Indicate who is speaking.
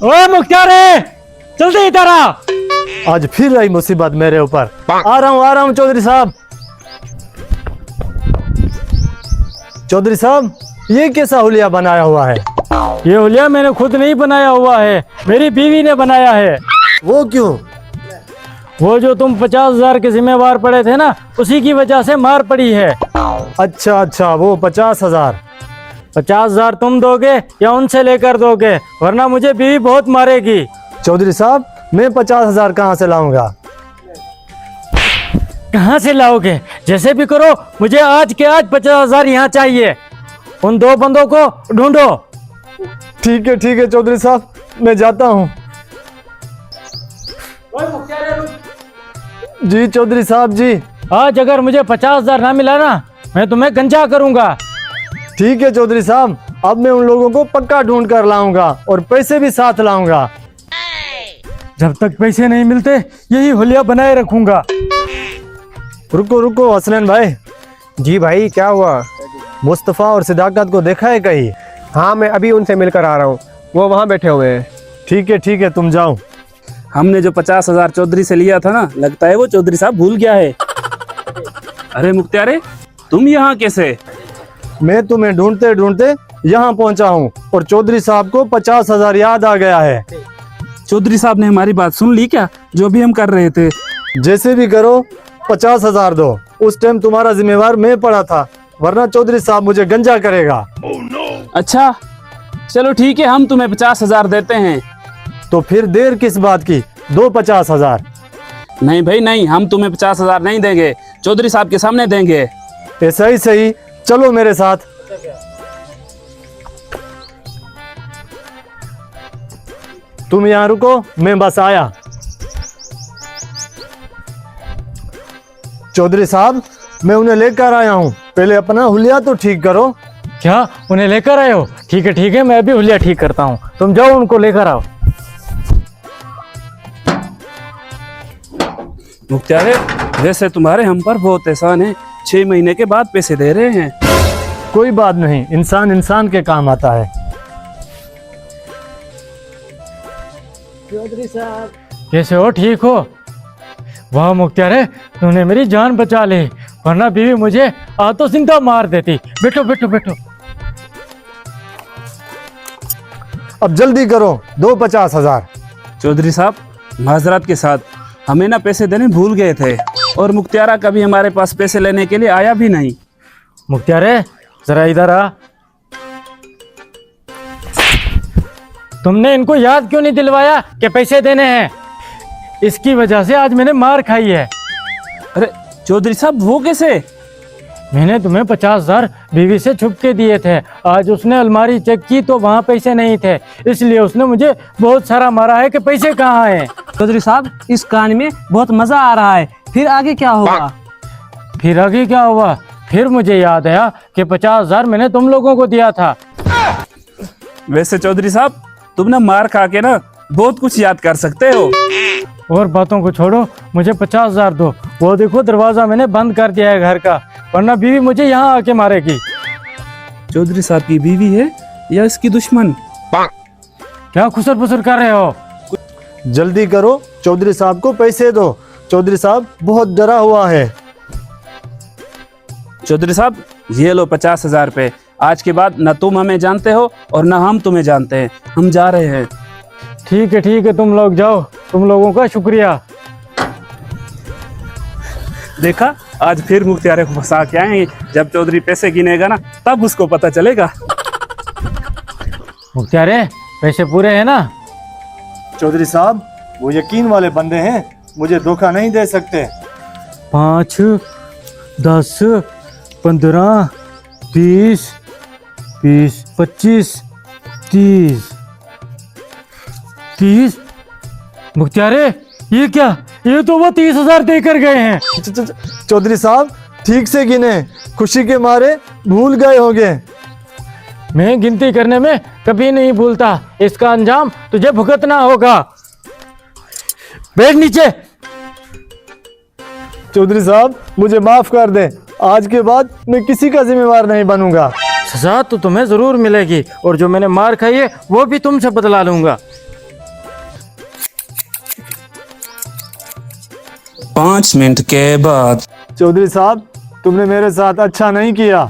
Speaker 1: ओए मुख्तार, जल्दी इधर आ।
Speaker 2: आज फिर आई मुसीबत मेरे ऊपर। आ रहा हूँ चौधरी साहब। चौधरी साहब, ये कैसा हुलिया बनाया हुआ है?
Speaker 1: ये हुलिया मैंने खुद नहीं बनाया हुआ है, मेरी बीवी ने बनाया है।
Speaker 2: वो क्यों?
Speaker 1: वो जो तुम 50,000 के जिम्मेवार पड़े थे ना, उसी की वजह से मार पड़ी है।
Speaker 2: अच्छा अच्छा, वो 50,000।
Speaker 1: 50,000 तुम दोगे या उनसे लेकर दोगे, वरना मुझे बीवी बहुत मारेगी।
Speaker 2: चौधरी साहब, मैं 50,000 कहाँ से लाऊंगा?
Speaker 1: कहाँ से लाओगे? जैसे भी करो, मुझे आज के आज 50,000 यहाँ चाहिए। उन दो बंदों को ढूंढो।
Speaker 2: ठीक है चौधरी साहब, मैं जाता हूँ। जी चौधरी साहब जी।
Speaker 1: आज अगर मुझे 50,000 ना मिला ना, मैं तुम्हें गंजा करूंगा।
Speaker 2: ठीक है चौधरी साहब, अब मैं उन लोगों को पक्का ढूंढ कर लाऊंगा और पैसे भी साथ लाऊंगा।
Speaker 1: जब तक पैसे नहीं मिलते यही हुलिया बनाए रखूंगा।
Speaker 2: रुको हसनैन भाई।
Speaker 3: जी भाई, क्या हुआ?
Speaker 2: मुस्तफ़ा और सिद्धाकत को देखा है कहीं?
Speaker 3: हाँ, मैं अभी उनसे मिलकर आ रहा हूँ, वो वहाँ बैठे हुए हैं।
Speaker 2: ठीक है, तुम जाओ।
Speaker 4: हमने जो 50,000 चौधरी से लिया था ना, लगता है वो चौधरी साहब भूल गया है। अरे मुख्तारे, तुम यहाँ कैसे?
Speaker 2: मैं तुम्हें ढूंढते ढूंढते यहाँ पहुँचा हूँ और चौधरी साहब को 50,000 याद आ गया है।
Speaker 4: चौधरी साहब ने हमारी बात सुन ली क्या, जो भी हम कर रहे थे?
Speaker 2: जैसे भी करो 50,000 दो। उस टाइम तुम्हारा जिम्मेवार मैं पड़ा था, वरना चौधरी साहब मुझे गंजा करेगा।
Speaker 4: अच्छा चलो ठीक है, हम तुम्हें 50,000 देते हैं।
Speaker 2: तो फिर देर किस बात की? दो 50,000।
Speaker 4: नहीं भाई नहीं, हम तुम्हें 50,000 नहीं देंगे, चौधरी साहब के सामने देंगे।
Speaker 2: ऐसा ही सही, चलो मेरे साथ। तुम यहाँ रुको, मैं बस आया। चौधरी साहब, मैं उन्हें लेकर आया हूँ, पहले अपना हुलिया तो ठीक करो।
Speaker 1: क्या उन्हें लेकर आए हो? ठीक है, मैं भी हुलिया ठीक करता हूँ, तुम जाओ उनको लेकर आओ।
Speaker 4: मुख्तारे, वैसे तुम्हारे हम पर बहुत एहसान है, 6 महीने के बाद पैसे दे रहे हैं।
Speaker 2: कोई बात नहीं, इंसान के काम आता है।
Speaker 1: चौधरी साहब कैसे हो? ठीक हो? वाह मुख्तार, तूने मेरी जान बचा ली, वरना बीवी मुझे आतो जिंदा मार देती। बैठो।
Speaker 2: अब जल्दी करो, दो 50,000।
Speaker 4: चौधरी साहब, माजरत के साथ, हमें ना पैसे देने भूल गए थे, और मुख्तारा कभी हमारे पास पैसे लेने के लिए आया भी नहीं।
Speaker 1: मुख्तार, जरा इधर आ। तुमने इनको याद क्यों नहीं दिलवाया कि पैसे देने हैं? इसकी वजह से आज मैंने मार खाई है।
Speaker 4: अरे चौधरी साहब, वो कैसे?
Speaker 1: मैंने तुम्हें 50,000 बीवी से छुप के दिए थे। आज उसने अलमारी चेक की तो वहाँ पैसे नहीं थे, इसलिए उसने मुझे बहुत सारा मारा है कि पैसे कहाँ हैं।
Speaker 5: चौधरी साहब, इस कहानी में बहुत मजा आ रहा है, फिर आगे क्या होगा?
Speaker 1: फिर आगे क्या हुआ? फिर मुझे याद आया कि 50,000 मैंने तुम लोगों को दिया था।
Speaker 4: वैसे चौधरी साहब, तुम ना मार खा के ना बहुत कुछ याद कर सकते हो।
Speaker 1: और बातों को छोड़ो, मुझे 50,000 दो। वो देखो, दरवाजा मैंने बंद कर दिया है घर का, वरना बीवी मुझे यहाँ आके मारेगी।
Speaker 4: चौधरी साहब की बीवी है या इसकी दुश्मन?
Speaker 1: क्या खुसर फुसर कर रहे हो?
Speaker 2: जल्दी करो, चौधरी साहब को पैसे दो। चौधरी साहब बहुत डरा हुआ है।
Speaker 4: चौधरी साहब, ये लो 50,000 रुपए। आज के बाद न तुम हमें जानते हो और न हम तुम्हें जानते हैं, हम जा रहे हैं।
Speaker 1: ठीक है, तुम लोग जाओ, तुम लोगों का शुक्रिया।
Speaker 4: देखा, आज फिर मुख्तारे को फंसा के आएंगे। जब चौधरी पैसे गिनेगा ना, तब उसको पता चलेगा।
Speaker 1: मुख्तारे, पैसे पूरे हैं ना?
Speaker 2: चौधरी साहब, वो यकीन वाले बंदे हैं, मुझे धोखा नहीं दे सकते।
Speaker 1: 5, 10, 15, 20, 25, 30। मुख्तारे, ये क्या? ये तो वो 30,000 देकर गए हैं।
Speaker 2: चौधरी साहब, ठीक से गिने, खुशी के मारे भूल गए होंगे।
Speaker 1: मैं गिनती करने में कभी नहीं भूलता, इसका अंजाम तुझे भुगतना होगा। बैठ नीचे।
Speaker 2: चौधरी साहब, मुझे माफ कर दें, आज के बाद मैं किसी का जिम्मेवार नहीं बनूंगा।
Speaker 1: सजा तो तुम्हें जरूर मिलेगी, और जो मैंने मार खाई है वो भी तुमसे बदला लूंगा।
Speaker 4: 5 मिनट के बाद।
Speaker 2: चौधरी साहब, तुमने मेरे साथ अच्छा नहीं किया।